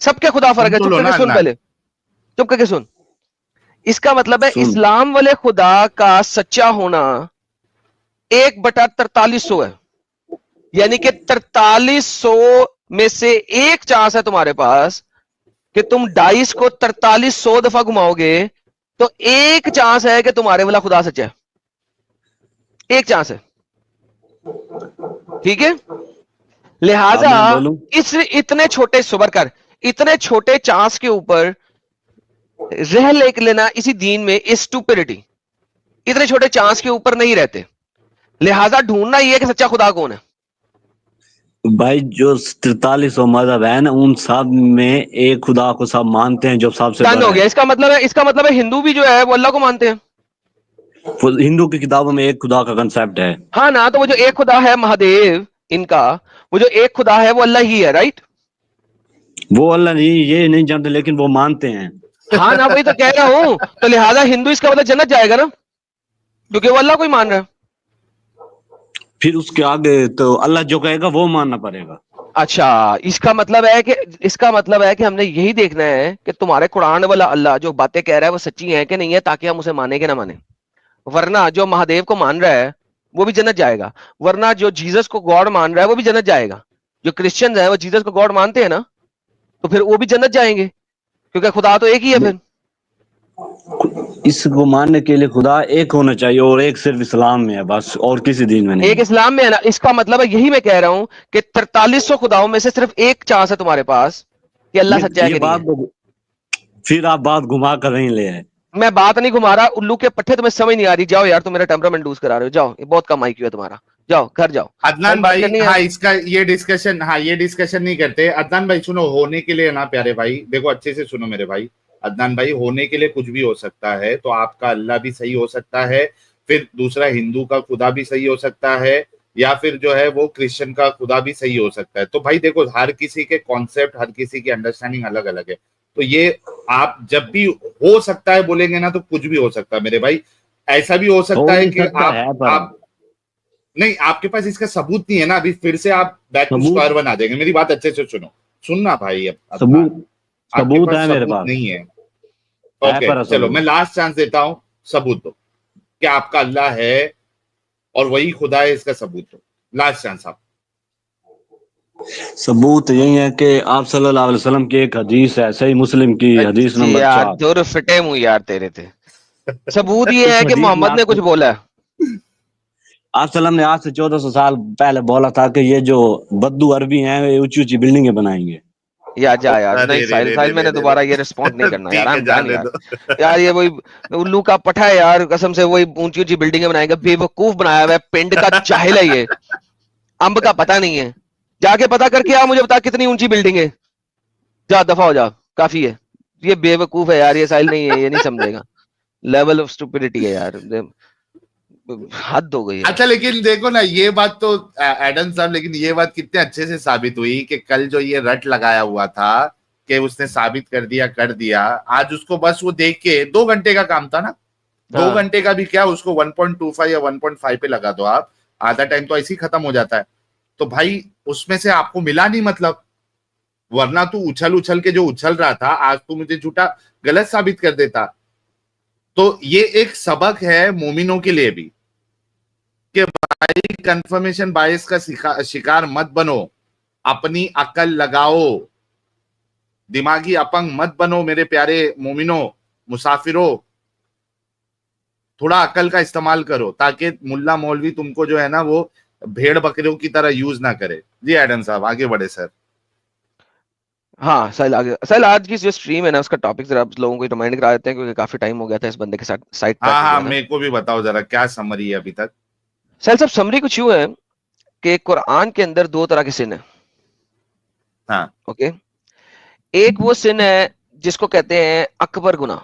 Speaker 1: सबके खुदा फर्क
Speaker 3: सुन
Speaker 1: है।
Speaker 3: तो
Speaker 1: चुप
Speaker 3: लो
Speaker 1: करके
Speaker 3: ना
Speaker 1: सुन,
Speaker 3: अदनान।
Speaker 1: पहले चुप करके सुन। इसका मतलब है
Speaker 2: सुन,
Speaker 1: इस्लाम वाले खुदा का सच्चा होना 1/4300 है, यानी कि 4300 में से एक चांस है तुम्हारे पास कि तुम डाइस को 4300 दफा घुमाओगे तो एक चांस है कि तुम्हारे वाला खुदा सच्चा है, एक चांस है, ठीक है?
Speaker 2: अब
Speaker 1: लिहाजा
Speaker 2: मैं बोलूं,
Speaker 1: इस इतने छोटे सुबर कर, इतने छोटे चांस के ऊपर रह लेना इसी दीन में इस स्टूपिडिटी। इतने छोटे चांस के ऊपर नहीं रहते, लिहाजा ढूंढना ही है कि सच्चा खुदा कौन है।
Speaker 2: भाई जो 4300 मजहब है ना, उन सब में एक खुदा को सब मानते हैं जो सबसे
Speaker 1: डन हो
Speaker 2: बड़ा
Speaker 1: गया।
Speaker 2: है।
Speaker 1: इसका मतलब है हिंदू भी जो है वो अल्लाह को मानते हैं।
Speaker 2: हिंदू की किताबों में एक खुदा का कंसेप्ट है।
Speaker 1: हाँ ना, तो वो जो एक खुदा है महादेव इनका, वो जो एक खुदा है वो अल्लाह ही है, राइट?
Speaker 2: वो अल्लाह नहीं, ये नहीं जानते, लेकिन वो मानते हैं।
Speaker 1: हाँ ना, वही तो कह रहा हूं। तो लिहाजा हिंदू इसका मतलब जन्नत जाएगा ना, क्योंकि वो अल्लाह को ही मान रहा है।
Speaker 2: फिर उसके आगे तो अल्लाह जो कहेगा वो मानना पड़ेगा।
Speaker 1: अच्छा, इसका मतलब है कि हमने यही देखना है कि तुम्हारे कुरान वाला अल्लाह जो बातें कह रहा है वो सच्ची है कि नहीं है, ताकि हम उसे माने कि ना माने। वरना जो महादेव को मान रहा है वो भी जन्नत जाएगा, वरना जो जीसस को गॉड मान रहा है वो भी जन्नत जाएगा। जो क्रिश्चियंस है वो जीसस को गॉड मानते हैं ना, तो फिर वो भी जन्नत जाएंगे। क्योंकि खुदा तो एक ही है फिर।
Speaker 2: इसको मानने के लिए खुदा एक होना चाहिए, और एक सिर्फ इस्लाम में है बस, और किसी दीन में नहीं
Speaker 1: एक
Speaker 2: है।
Speaker 1: इस्लाम में है ना, इसका मतलब है, यही मैं कह रहा हूं कि 4300 खुदाओं में से सिर्फ एक चांस है तुम्हारे पास कि अल्लाह
Speaker 2: नहीं,
Speaker 1: सच्चा है
Speaker 2: ये
Speaker 1: कि नहीं
Speaker 2: बात
Speaker 1: है।
Speaker 2: तो फिर आप बात घुमा कर नहीं ले आए।
Speaker 1: मैं बात नहीं घुमा रहा, उल्लू के पट्टे तुम्हें समझ नहीं आ रही, जाओ यार, तुम मेरा टेम्परामेंट लूज करा रहे हो, जाओ, ये बहुत कम आईक्यू है तुम्हारा, जाओ घर जाओ। भाई
Speaker 3: अदनान
Speaker 1: बात
Speaker 3: भाई,
Speaker 1: करनी है।
Speaker 3: हाँ इसका ये डिस्कशन नहीं करते। अदनान भाई सुनो, होने के लिए ना प्यारे भाई, देखो अच्छे से सुनो मेरे भाई। अदनान भाई, होने के लिए कुछ भी हो सकता है, तो आपका अल्लाह भी सही हो सकता है, फिर दूसरा हिंदू का खुदा भी सही हो सकता है, या फिर जो है वो क्रिश्चियन का खुदा भी सही हो सकता है। तो भाई देखो, हर किसी के कॉन्सेप्ट, हर किसी की अंडरस्टैंडिंग अलग अलग है। तो ये आप जब भी हो सकता है बोलेंगे ना, तो कुछ भी हो सकता है मेरे भाई। ऐसा भी हो
Speaker 2: हो
Speaker 3: सकता है
Speaker 2: नहीं
Speaker 3: कि
Speaker 2: सकता है, पर
Speaker 3: आप नहीं, आपके पास इसका सबूत नहीं है ना, अभी फिर से आप बैक टू
Speaker 2: सबूत
Speaker 3: स्क्वायर वन आ जाएंगे। मेरी बात अच्छे से सुनो, सुनना भाई। अब अदनान,
Speaker 2: सबूत
Speaker 3: आपके
Speaker 2: सबूत
Speaker 3: पास
Speaker 2: है मेरे
Speaker 3: सबूत
Speaker 2: पास,
Speaker 3: नहीं है।
Speaker 2: है
Speaker 3: ओके
Speaker 2: पर
Speaker 3: चलो, मैं
Speaker 2: सबूत।
Speaker 3: लास्ट चांस देता हूं, सबूत दो कि आपका अल्लाह है और वही खुदा है, इसका सबूत दो। लास्ट चांस आप।
Speaker 2: सबूत यही है कि आप सल्लल्लाहु अलैहि वसल्लम की एक हदीस है, सही मुस्लिम की हदीस
Speaker 1: अच्छी
Speaker 2: नंबर
Speaker 1: यार,
Speaker 2: 4।
Speaker 1: दूर फिटे मुंह यार तेरे थे। सबूत ये
Speaker 2: उस
Speaker 1: है कि
Speaker 2: हदीस में
Speaker 1: मोहम्मद ने कुछ बोला है।
Speaker 2: आप सल्लम ने आज से 1400 साल पहले बोला था कि ये जो बद्दू अरबी हैं, वे ऊंची ऊंची बिल्डिंगें बनाएंगे।
Speaker 1: यार जा यार, नहीं
Speaker 3: अरे रे
Speaker 1: साहिल,
Speaker 3: रे रे
Speaker 1: साहिल
Speaker 3: रे
Speaker 1: मैंने
Speaker 3: रे रे
Speaker 1: दोबारा ये रिस्पॉन्ड नहीं करना यार,
Speaker 3: ठीक
Speaker 1: आई
Speaker 3: है,
Speaker 1: एम डन
Speaker 3: जाने
Speaker 1: यार।
Speaker 3: दो।
Speaker 1: यार ये वही उल्लू का पठा है यार, कसम से वही ऊंची ऊंची बिल्डिंगें बनाएगा, बेवकूफ बनाया हुआ है, पिंड का जाहिल है ये, अंब का पता नहीं है। जाके पता करके आ, मुझे बता कितनी ऊंची बिल्डिंग है, जा दफा हो जा, काफी है। ये बेवकूफ है यार, ये साहिल नहीं है, ये नहीं समझेगा। लेवल ऑफ स्टुपिडिटी है यार, हद हो गई यार।
Speaker 3: अच्छा, लेकिन देखो ना, ये बात तो एडम साहब, लेकिन ये बात कितने अच्छे से साबित हुई कि कल जो ये रट लगाया हुआ था कि उसने साबित कर दिया, आज उसको बस वो देख के 2 घंटे का काम था ना, दो
Speaker 1: हाँ
Speaker 3: घंटे का भी क्या, उसको 1.25 या 1.5 पे लगा दो आप, आधा टाइम तो ऐसे ही खत्म हो जाता है। तो भाई उसमें से आपको मिला नहीं मतलब, वरना तू उछल उछल के जो उछल रहा था, आज तू मुझे झूठा गलत साबित कर देता। तो ये एक सबक है मोमिनों के लिए भी कि भाई कंफर्मेशन बायस का शिकार मत बनो, अपनी अकल लगाओ, दिमागी अपंग मत बनो मेरे प्यारे मोमिनो, मुसाफिरों। थोड़ा अकल का इस्तेमाल करो, ताकि मुल्ला मौलवी तुमको जो है ना वो भेड़ बकरियों की तरह यूज ना करे। जी एडम साहब आगे बढ़े सर।
Speaker 1: हाँ साहिल, आगे साहिल, आज की जो स्ट्रीम है ना, उसका टॉपिक जरा आप लोगों को रिमाइंड करा देते हैं, क्योंकि काफी टाइम हो गया था इस बंदे के साथ, साइड ट्रैक
Speaker 3: हाँ
Speaker 1: हो
Speaker 3: हाँ,
Speaker 1: गया था।
Speaker 3: मेरे को भी बताओ जरा, क्या समरी है अभी तक।
Speaker 1: साहिल साहब, समरी कुछ यूं है कि कुरान के अंदर दो तरह के सिन है।
Speaker 3: हाँ।
Speaker 1: ओके, एक वो सिन है जिसको कहते हैं अकबर गुनाह,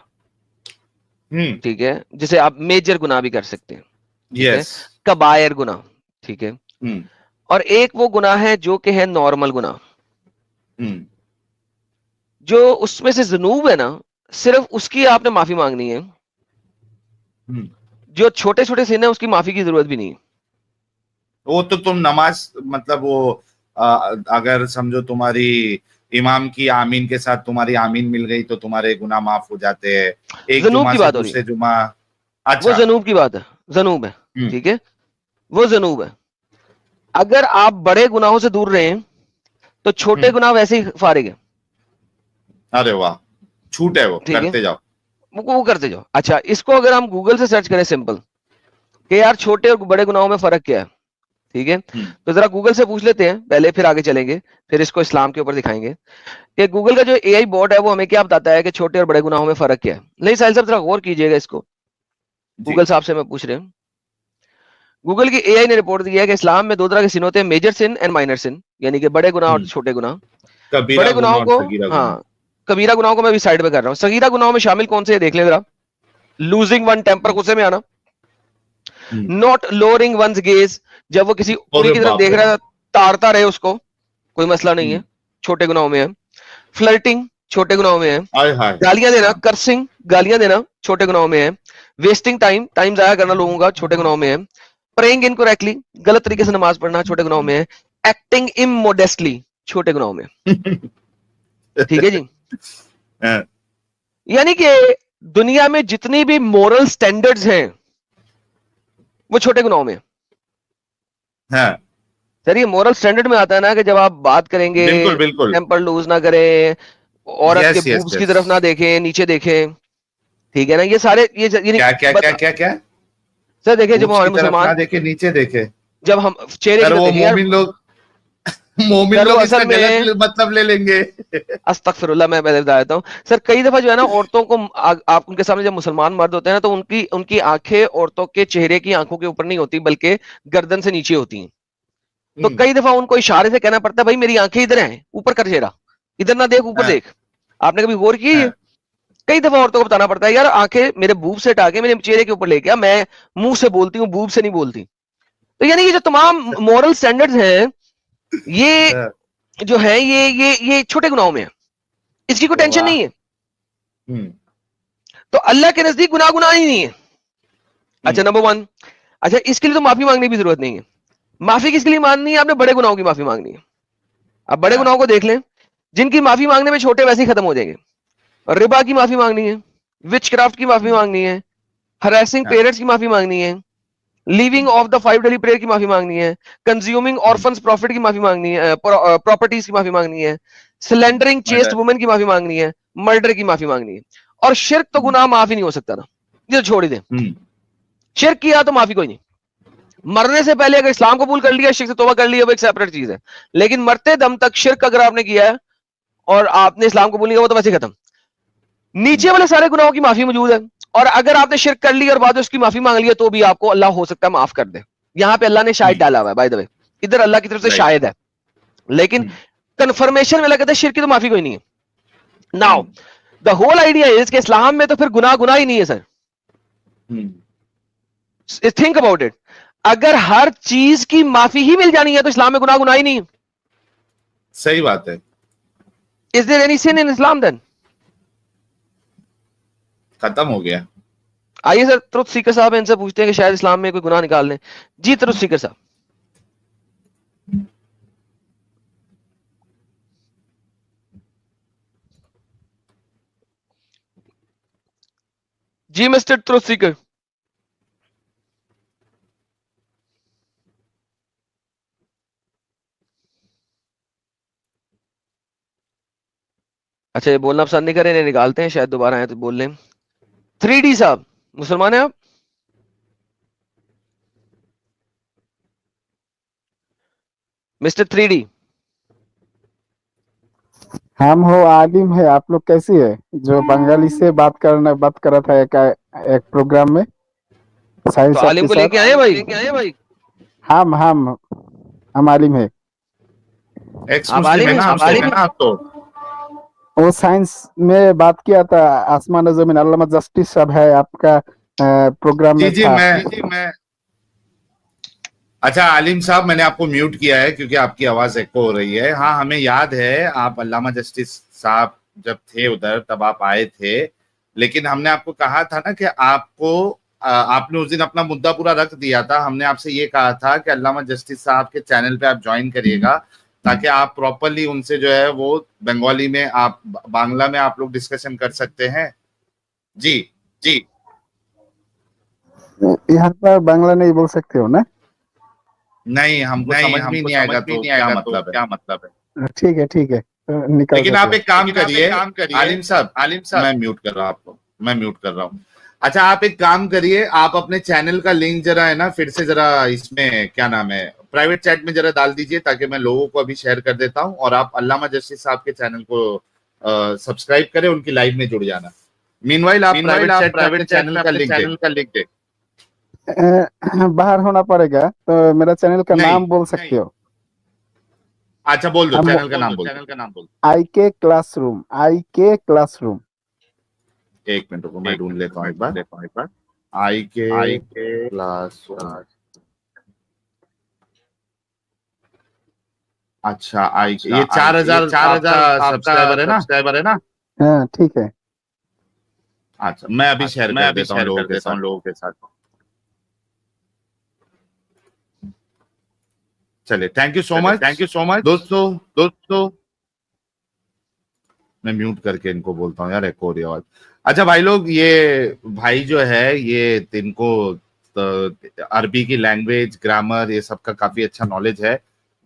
Speaker 3: हम्म।
Speaker 1: ठीक है, जिसे आप मेजर गुनाह भी कर सकते हैं, ठीक है,
Speaker 3: यस।
Speaker 1: कबायर गुनाह, ठीक है।
Speaker 3: हम्म।
Speaker 1: और एक वो गुनाह है जो कि है नॉर्मल गुनाह,
Speaker 3: हम्म।
Speaker 1: जो उसमें से जुनूब है ना, सिर्फ उसकी आपने माफी मांगनी है।
Speaker 3: हम्म।
Speaker 1: जो छोटे छोटे सिन है उसकी माफी की जरूरत भी नहीं है।
Speaker 3: वो तो तुम नमाज मतलब वो अगर समझो तुम्हारी इमाम की आमीन के साथ तुम्हारी आमीन मिल गई तो तुम्हारे गुनाह माफ हो जाते हैं, एक
Speaker 1: जनूब
Speaker 3: जुमा
Speaker 1: की
Speaker 3: से
Speaker 1: बात हो रही है,
Speaker 3: दूसरे जुमा।
Speaker 1: वो
Speaker 3: अच्छा।
Speaker 1: जनूब की बात है, जनूब है,
Speaker 3: हम्म।
Speaker 1: ठीक है, वो जनूब है। अगर आप बड़े गुनाहों से दूर रहे हैं तो छोटे
Speaker 3: हम्म।
Speaker 1: गुनाह वैसे ही फारिग है,
Speaker 3: अरे वाह, छूट है वो,
Speaker 1: ठीक है,
Speaker 3: करते जाओ।
Speaker 1: वो करते जाओ। अच्छा, इसको अगर हम गूगल से सर्च करें सिंपल, कि यार छोटे और बड़े गुनाहों में फर्क क्या है, ठीक है,
Speaker 3: हम्म।
Speaker 1: तो जरा गूगल से पूछ लेते हैं पहले, फिर आगे चलेंगे, फिर इसको इस्लाम के ऊपर दिखाएंगे कि गूगल का जो एआई बॉट है वो हमें क्या बताता है कि छोटे और बड़े गुनाहों में फर्क क्या है। नहीं साहिल साहब, जरा गौर कीजिएगा इसको,
Speaker 3: जी।
Speaker 1: गूगल साहब से मैं पूछ रहे हैं। गूगल की एआई ने रिपोर्ट दी है कि इस्लाम में दो तरह के सिन होते हैं, मेजर सिन एंड माइनर सिन, यानी कि बड़े गुनाह और
Speaker 3: हम्म।
Speaker 1: छोटे गुनाह।
Speaker 3: कबीरा
Speaker 1: बड़े
Speaker 3: गुना
Speaker 1: गुनाहों
Speaker 3: और
Speaker 1: को,
Speaker 3: सगीरा
Speaker 1: हाँ,
Speaker 3: गुना।
Speaker 1: कबीरा गुनाहों को मैं भी साइड में कर रहा हूँ। सगीरा गुनाहों में शामिल कौन से है देख ले जरा, लूजिंग वन टेम्पर,
Speaker 3: हम्म।
Speaker 1: गुस्से में आना,
Speaker 3: हम्म।
Speaker 1: नॉट लोअरिंग वंस गेज, जब वो किसी कुड़ी
Speaker 3: अरे
Speaker 1: की तरफ
Speaker 3: बाप
Speaker 1: देख
Speaker 3: रे
Speaker 1: रहा है
Speaker 3: बाप।
Speaker 1: ताड़ता रहे उसको, कोई मसला नहीं
Speaker 3: हम्म।
Speaker 1: है, छोटे गुनाहों में है। फ्लर्टिंग छोटे गुनाहों में है।
Speaker 3: आय हाय।
Speaker 1: गालियां देना,
Speaker 3: हाँ।
Speaker 1: कर्सिंग, गालियां देना, छोटे गुनाहों में है। वेस्टिंग टाइम, टाइम जाया करना लोगों का, छोटे गुनाहों में है। प्रेइंग इनकरेक्टली, गलत तरीके से नमाज पढ़ना, छोटे गुनाहों में है। एक्टिंग इमोडेस्टली, छोटे गुनाहों में, ठीक है जी।
Speaker 3: हाँ।
Speaker 1: यानी कि दुनिया में जितनी भी मोरल स्टैंडर्ड्स हैं वो छोटे गुनाहों में है।
Speaker 3: हाँ,
Speaker 1: सर ये मोरल स्टैंडर्ड में आता है ना, कि जब आप बात करेंगे
Speaker 3: बिल्कुल बिल्कुल।
Speaker 1: टेम्पर लूज ना करें, औरत के
Speaker 3: यस यस
Speaker 1: बूब्स की तरफ ना देखें, नीचे देखें, ठीक है ना। ये सारे ये
Speaker 3: क्या क्या क्या क्या क्या
Speaker 1: सर देखिए, जब
Speaker 3: ऊंच की
Speaker 1: हमारे
Speaker 3: तरफ ना
Speaker 1: मुसलमान,
Speaker 3: देखे, नीचे देखे।
Speaker 1: जब हम चेहरे की
Speaker 3: सर
Speaker 1: तरफ
Speaker 3: वो
Speaker 1: देखें यार,
Speaker 3: मोमिन लोग मोमिन
Speaker 1: सर वो
Speaker 3: लोग इसका
Speaker 1: असल
Speaker 3: गलत
Speaker 1: में,
Speaker 3: मतलब ले लेंगे।
Speaker 1: अस्तगफिरुल्लाह, मैं बता देता हूँ सर। कई दफा जो है ना, औरतों को आप उनके सामने जब मुसलमान मर्द होते हैं ना, तो उनकी उनकी आंखें औरतों के चेहरे की आंखों के ऊपर नहीं होती, बल्कि गर्दन से नीचे होती हैं। तो
Speaker 3: हम्म,
Speaker 1: कई दफा उनको इशारे से कहना पड़ता है, भाई मेरी आंखें इधर हैं, ऊपर कर चेहरा, इधर ना देख, ऊपर
Speaker 3: हाँ
Speaker 1: देख। आपने कभी गौर किया ये?
Speaker 3: हाँ
Speaker 1: कई दफा औरतों को बताना पड़ता है, यार आंखें मेरे बूब से हटा के मेरे चेहरे के ऊपर लेके आ, मैं मुंह से बोलती हूँ, बूब से नहीं बोलती। तो यानी ये जो तमाम मॉरल स्टैंडर्ड्स हैं, ये
Speaker 3: हाँ,
Speaker 1: जो है, ये छोटे गुनाहों में है, इसकी कोई टेंशन
Speaker 3: वाह।
Speaker 1: नहीं है।
Speaker 3: हम्म
Speaker 1: तो अल्लाह के नजदीक गुनाह ही नहीं है। अच्छा,
Speaker 3: हम्म
Speaker 1: नंबर वन। अच्छा, इसके लिए तो माफी मांगने की जरूरत नहीं है। माफी किसके लिए मांगनी है? आपने बड़े गुनाहों की माफी मांगनी है। अब बड़े
Speaker 3: हाँ
Speaker 1: गुनाहों को देख लें, जिनकी माफी मांगने में छोटे वैसे ही खत्म हो जाएंगे। रिबा की माफी मांगनी है, विच क्राफ्ट की माफी
Speaker 3: हम्म,
Speaker 1: मांगनी है, हरासिंग
Speaker 3: हाँ
Speaker 1: पेरेंट्स की माफी मांगनी है, living of the 5 daily prayer की माफी मांगनी है, कंज्यूमिंग
Speaker 3: हम्म,
Speaker 1: ऑर्फन्स प्रॉफिट की माफी मांगनी है, प्रॉपर्टीज की माफी मांगनी है, स्लेंडरिंग चेस्ट
Speaker 3: मर्डर।
Speaker 1: वुमेन की माफी मांगनी है, मर्डर की माफी मांगनी है। और शिर्क तो
Speaker 3: हम्म
Speaker 1: गुनाह माफ ही नहीं हो सकता ना, ये तो छोड़ ही दे।
Speaker 3: हम्म
Speaker 1: शिर्क किया तो माफी कोई नहीं। मरने से पहले अगर इस्लाम कबूल कर लिया, शिर्क से तौबा कर लिया, वो एक सेपरेट चीज है। लेकिन मरते दम तक शिर्क अगर आपने किया है और आपने इस्लाम कबूल नहीं किया, वो तो वैसे ही खत्म। नीचे
Speaker 3: हम्म
Speaker 1: वाले सारे गुनाहों की माफी मौजूद है। और अगर आपने शिर्क कर ली और बाद में उसकी माफी मांग लिया, तो भी आपको अल्लाह हो सकता है माफ कर दे। यहाँ पे अल्लाह ने शायद डाला हुआ है, बाय द वे, इधर अल्लाह की तरफ से
Speaker 3: राइट।
Speaker 1: शायद है। लेकिन
Speaker 3: हम्म
Speaker 1: कंफर्मेशन में कहते हैं शिर्क की तो माफी कोई नहीं है। Now
Speaker 3: hmm
Speaker 1: the whole idea is कि इस्लाम में तो फिर गुनाह ही नहीं है सर। Think about it. अगर हर चीज की माफी ही मिल जानी है, तो इस्लाम में गुनाह ही नहीं है।
Speaker 3: सही बात है।
Speaker 1: Is there any sin in Islam then?
Speaker 3: खत्म हो गया।
Speaker 1: आइए सर, ट्रुथ सीकर साहब इनसे पूछते हैं कि शायद इस्लाम में कोई गुनाह निकाल लें। जी ट्रुथ सीकर साहब। जी मिस्टर ट्रुथ सीकर। अच्छा, ये बोलना पसंद नहीं करें, इन्हें निकालते हैं, शायद दोबारा आए तो बोल लें। 3D साहब, मुसलमान हैं आप? Mister 3D।
Speaker 4: हम हो आलिम है, आप लोग कैसी है? जो बंगाली से बात कर रहा था एक प्रोग्राम में साहिल
Speaker 1: तो
Speaker 4: साहब
Speaker 1: आलिम
Speaker 4: के
Speaker 1: को
Speaker 4: साथ।
Speaker 1: लेके आए भाई।
Speaker 4: हम आलिम है।
Speaker 3: एक्स
Speaker 1: आप
Speaker 3: मुस्लिम
Speaker 1: आलिम
Speaker 3: है
Speaker 1: हैं?
Speaker 3: ना आप तो? आप तो
Speaker 4: वो साइंस में बात किया था, आसमान जमीन, अल्लामा जस्टिस साहब है आपका प्रोग्राम में था।
Speaker 3: जी मैं अच्छा आलिम साहब, मैंने आपको म्यूट किया है क्योंकि आपकी आवाज एको हो रही है। हाँ, हमें याद है आप अल्लामा जस्टिस साहब जब थे उधर तब आप आए थे, लेकिन हमने आपको कहा था ना कि आपने उस दिन अपना मुद्दा पूरा रख दिया था। हमने आपसे ये कहा था कि अल्लामा जस्टिस साहब के चैनल पे आप ज्वाइन करिएगा, ताकि आप प्रॉपरली उनसे जो है वो बंगाली में, आप बांग्ला में आप लोग डिस्कशन कर सकते हैं। जी जी
Speaker 4: यहाँ पर बांग्ला नहीं बोल सकते हो ना?
Speaker 3: नहीं, हमको समझ में नहीं आएगा तो क्या मतलब है?
Speaker 4: ठीक है ठीक है, तो निकल
Speaker 3: लेकिन आप
Speaker 4: सकते
Speaker 3: एक काम करिए आलिम साहब, मैं म्यूट कर रहा हूँ आपको, मैं म्यूट कर रहा हूँ। अच्छा, आप एक काम करिए, आप अपने चैनल का लिंक जरा है ना फिर से जरा इसमें क्या नाम है प्राइवेट चैट में जरा डाल दीजिए, ताकि मैं लोगों को अभी शेयर कर देता हूँ। और आप अल्लामा जस्टिस साहब के चैनल को सब्सक्राइब करें, उनकी लाइव में जुड़ जाना। मीनवाइल आप प्राइवेट चैनल का लिंक दे।
Speaker 4: बाहर होना पड़ेगा, तो मेरा चैनल का नाम बोल सकते हो।
Speaker 3: अच्छा, बोल दो,
Speaker 4: हम-
Speaker 3: चैनल का नाम बोल।
Speaker 4: IK classroom, IK classroom.
Speaker 3: एक मिनट रुको, मैं ढूंढ लेता हूँ एक बार। आई के क्लास। अच्छा, ये 4,000 सब्सक्राइबर है ना?
Speaker 4: हाँ ठीक है।
Speaker 3: अच्छा, मैं अभी शेयर कर देता हूँ लोगों के साथ। चलिए, थैंक यू सो मच दोस्तों। मैं म्यूट करके इनको बोलता हूँ यार, एको हो रही आवाज। अच्छा भाई लोग, ये भाई जो है ये इनको अरबी की लैंग्वेज, ग्रामर, ये सब का काफी अच्छा नॉलेज है।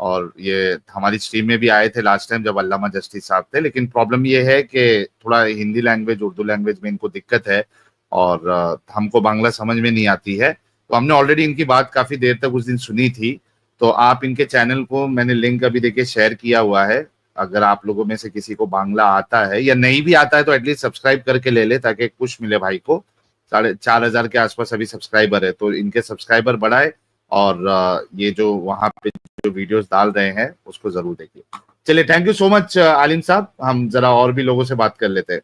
Speaker 3: और ये हमारी स्ट्रीम में भी आए थे लास्ट टाइम जब अल्लामा जस्टिस साहब थे। लेकिन प्रॉब्लम ये है कि थोड़ा हिंदी लैंग्वेज, उर्दू लैंग्वेज में इनको दिक्कत है और हमको बांग्ला समझ में नहीं आती है। तो हमने ऑलरेडी इनकी बात काफी देर तक उस दिन सुनी थी। तो आप इनके चैनल को, मैंने लिंक अभी देखिए शेयर किया हुआ है, अगर आप लोगों में से किसी को बांग्ला आता है या नहीं भी आता है तो एटलीस्ट सब्सक्राइब करके ले ले, ताकि एक पुश मिले भाई को। 4,500 के आसपास अभी सब्सक्राइबर है, तो इनके सब्सक्राइबर बढ़ाए और ये जो वहां पे जो वीडियोस डाल रहे हैं उसको जरूर देखिए। चलिए, थैंक यू सो मच आलिम साहब। हम जरा और भी लोगों से बात कर लेते हैं।